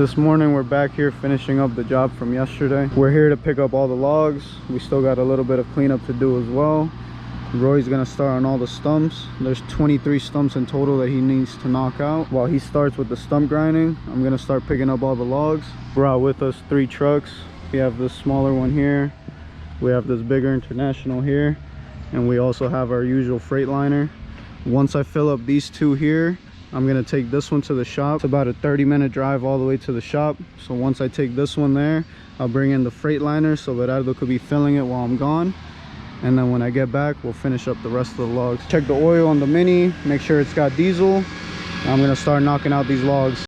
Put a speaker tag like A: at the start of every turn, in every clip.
A: This morning we're back here finishing up the job from yesterday. We're here to pick up all the logs. We still got a little bit of cleanup to do as well. Roy's gonna start on all the stumps. There's 23 stumps in total that he needs to knock out. While he starts with the stump grinding, I'm gonna start picking up all the logs. Brought with us 3 trucks. We have this smaller one here, we have this bigger International here, and we also have our usual Freightliner. Once I fill up these 2 here, I'm gonna take this one to the shop. It's about a 30-minute drive all the way to the shop. So once I take this one there, I'll bring in the Freightliner so that Aldo could be filling it while I'm gone. And then when I get back, we'll finish up the rest of the logs. Check the oil on the Mini, make sure it's got diesel. I'm gonna start knocking out these logs.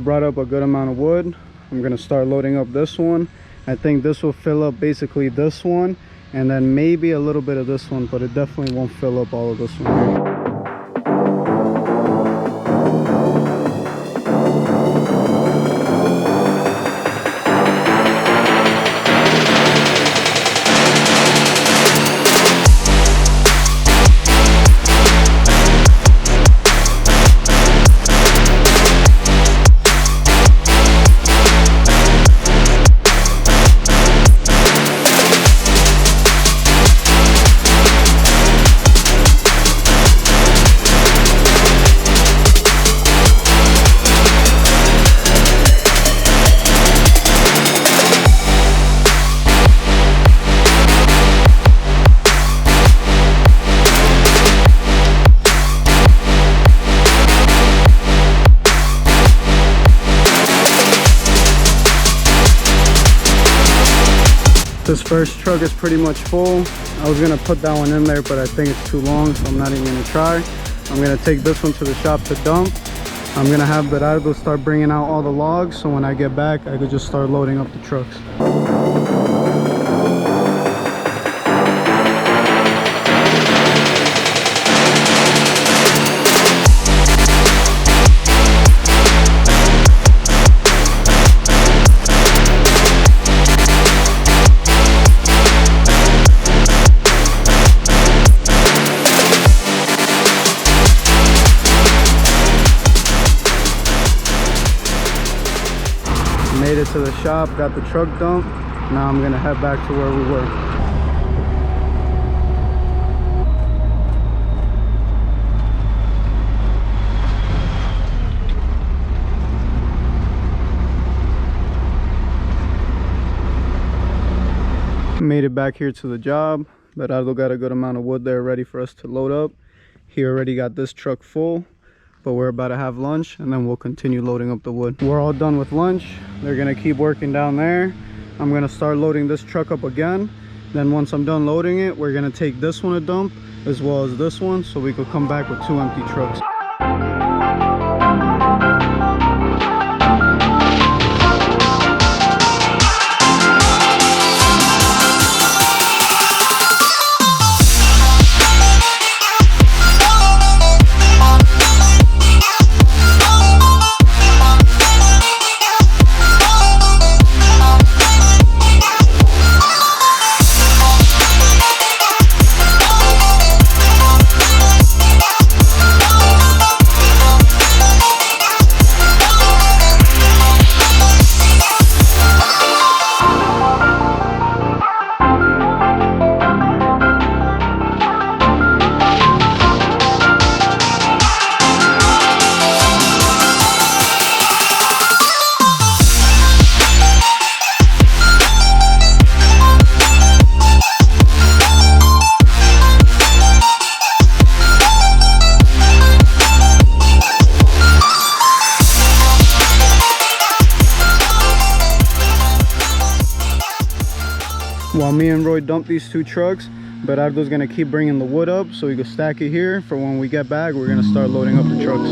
A: Brought up a good amount of wood. I'm gonna start loading up this one. I think this will fill up basically this one, and then maybe a little bit of this one, but it definitely won't fill up all of this one here. This first truck is pretty much full. I was gonna put that one in there, but I think it's too long, so I'm not even gonna try. I'm gonna take this one to the shop to dump. I'm gonna have Berardo start bringing out all the logs, so when I get back, I could just start loading up the trucks. Made it to the shop, got the truck dumped. Now I'm gonna head back to where we were. Made it back here to the job. Berardo got a good amount of wood there ready for us to load up. He already got this truck full, but we're about to have lunch and then we'll continue loading up the wood. We're all done with lunch. They're gonna keep working down there. I'm gonna start loading this truck up again. Then once I'm done loading it, we're gonna take this one a dump as well as this one, so we could come back with 2 empty trucks. While me and Roy dump these two trucks, Berardo's gonna keep bringing the wood up so we can stack it here for when we get back. We're gonna start loading up the trucks.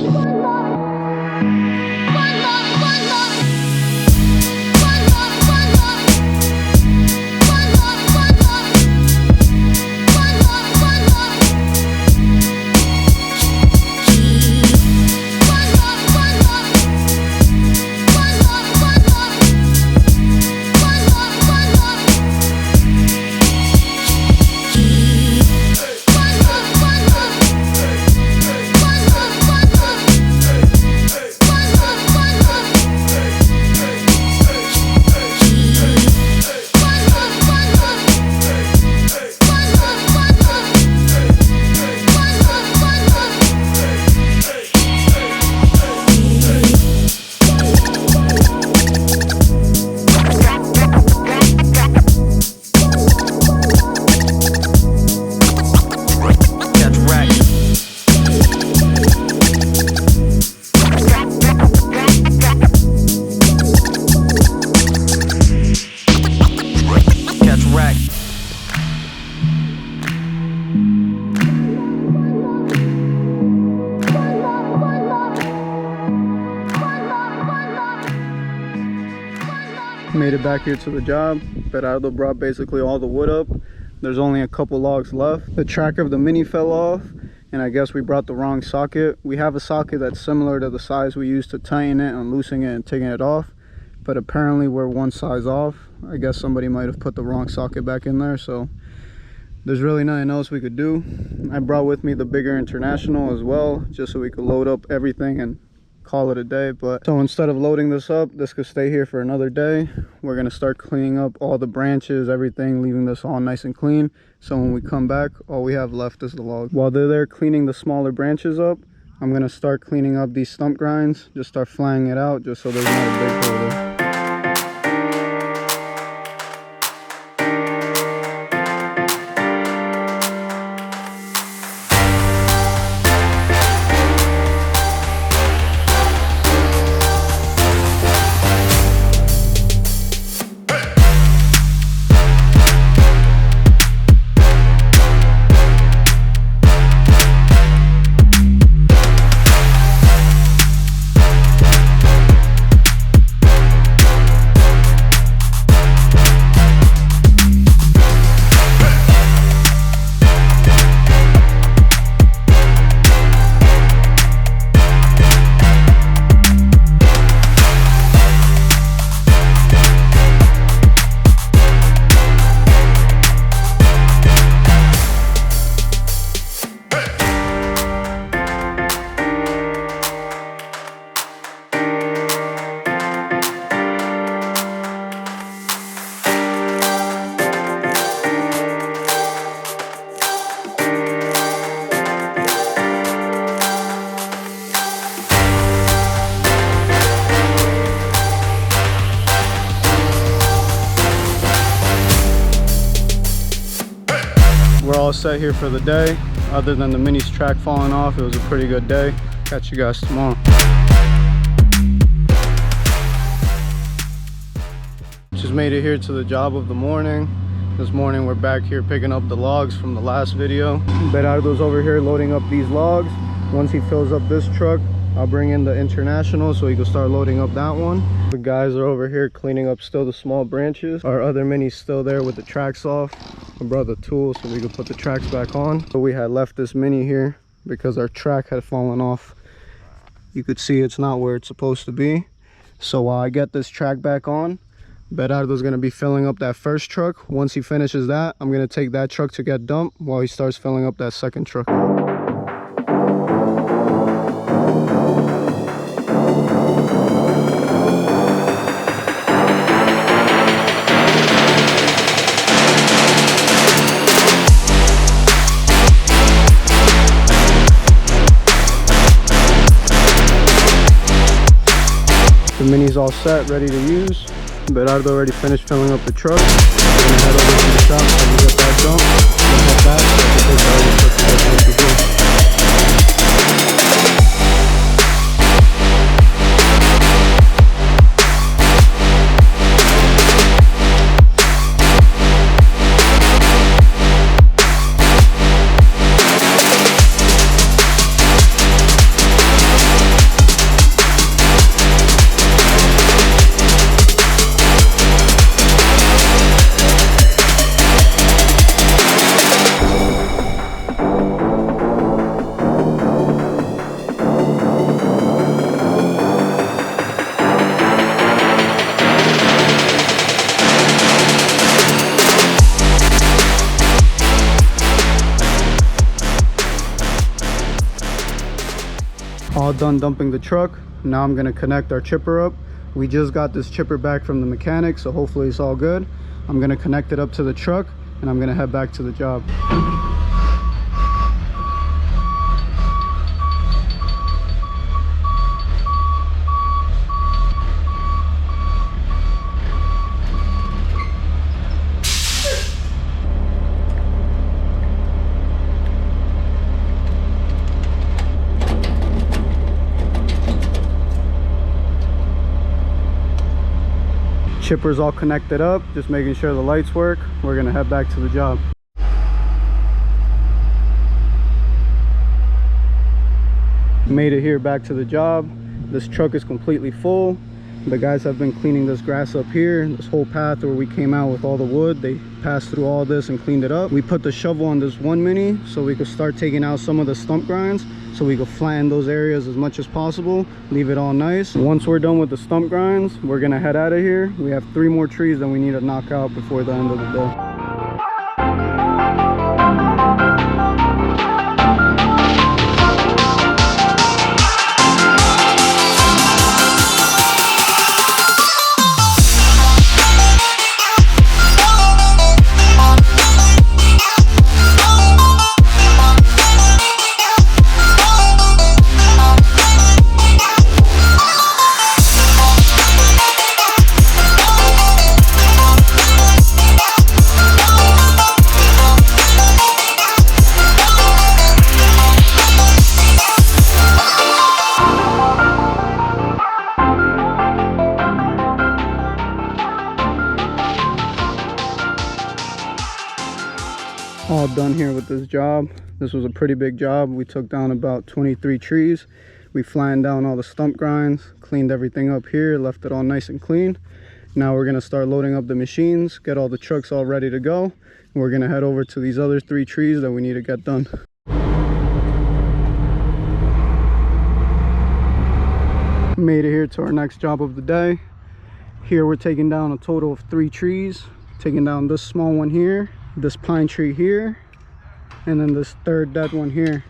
A: Made it back here to the job. Berardo brought basically all the wood up. There's only a couple logs left. The tracker of the Mini fell off, and I guess we brought the wrong socket. We have a socket that's similar to the size we used to tighten it and loosening it and taking it off, but apparently we're one size off. I guess somebody might have put the wrong socket back in there, so there's really nothing else we could do. I brought with me the bigger International as well, just so we could load up everything and call it a day. But so instead of loading this up, this could stay here for another day. We're gonna start cleaning up all the branches, everything, leaving this all nice and clean, so when we come back, all we have left is the log. While they're there cleaning the smaller branches up, I'm gonna start cleaning up these stump grinds, just start flying it out, just so there's not a big hole there. We're all set here for the day. Other than the Mini's track falling off, it was a pretty good day. Catch you guys tomorrow. Just made it here to the job of the morning. This morning we're back here picking up the logs from the last video. Berardo's over here loading up these logs. Once he fills up this truck, I'll bring in the International so he can start loading up that one. The guys are over here cleaning up still the small branches. Our other Mini's still there with the tracks off. I brought the tools so we could put the tracks back on. So we had left this Mini here because our track had fallen off. You could see it's not where it's supposed to be. So while I get this track back on, Berardo's gonna be filling up that first truck. Once he finishes that, I'm gonna take that truck to get dumped while he starts filling up that second truck. The Mini's all set, ready to use. Berardo already finished filling up the truck. We're gonna head over to the shop and get that dumped. We'll head back so we can take the other truck to get dumped. All done dumping the truck. Now I'm gonna connect our chipper up. We just got this chipper back from the mechanic, so hopefully it's all good. I'm gonna connect it up to the truck and I'm gonna head back to the job. Chipper's all connected up, just making sure the lights work. We're gonna head back to the job. Made it here back to the job. This truck is completely full. The guys have been cleaning this grass up here, this whole path where we came out with all the wood. They passed through all this and cleaned it up. We put the shovel on this one mini so we could start taking out some of the stump grinds, so we could flatten those areas as much as possible, leave it all nice. Once we're done with the stump grinds, we're gonna head out of here. We have 3 more trees that we need to knock out before the end of the day. All done here with this job. This was a pretty big job. We took down about 23 trees. We flattened down all the stump grinds, cleaned everything up here, left it all nice and clean. Now we're gonna start loading up the machines, get all the trucks all ready to go. And we're gonna head over to these other 3 trees that we need to get done. Made it here to our next job of the day. Here we're taking down a total of 3 trees. Taking down this small one here, this pine tree here, and then this third dead one here.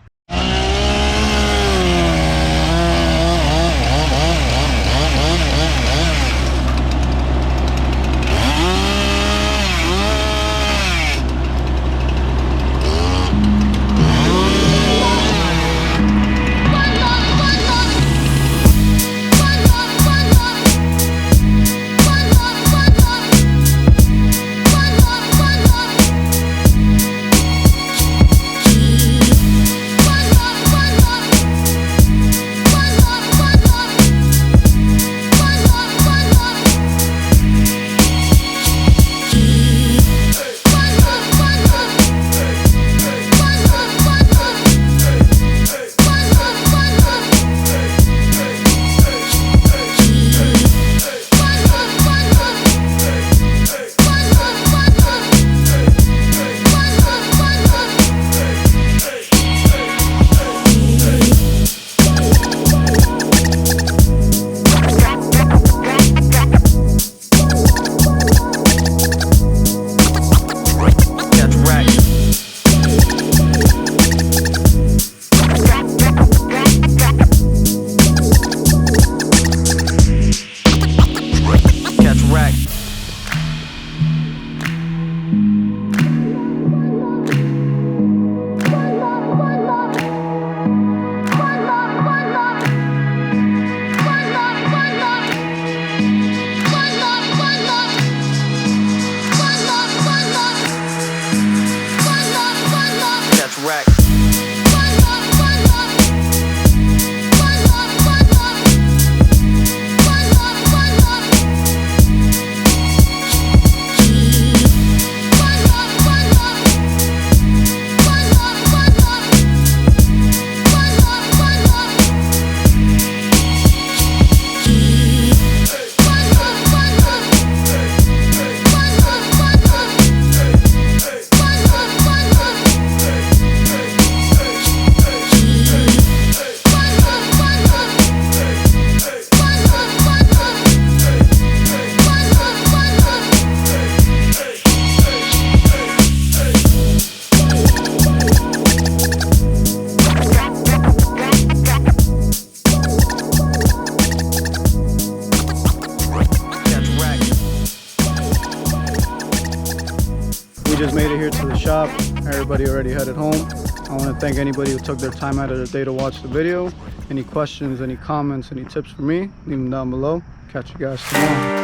A: just made it here to the shop. Everybody already headed home. I want to thank anybody who took their time out of their day to watch the video. Any questions, any comments, any tips for me, leave them down below. Catch you guys tomorrow.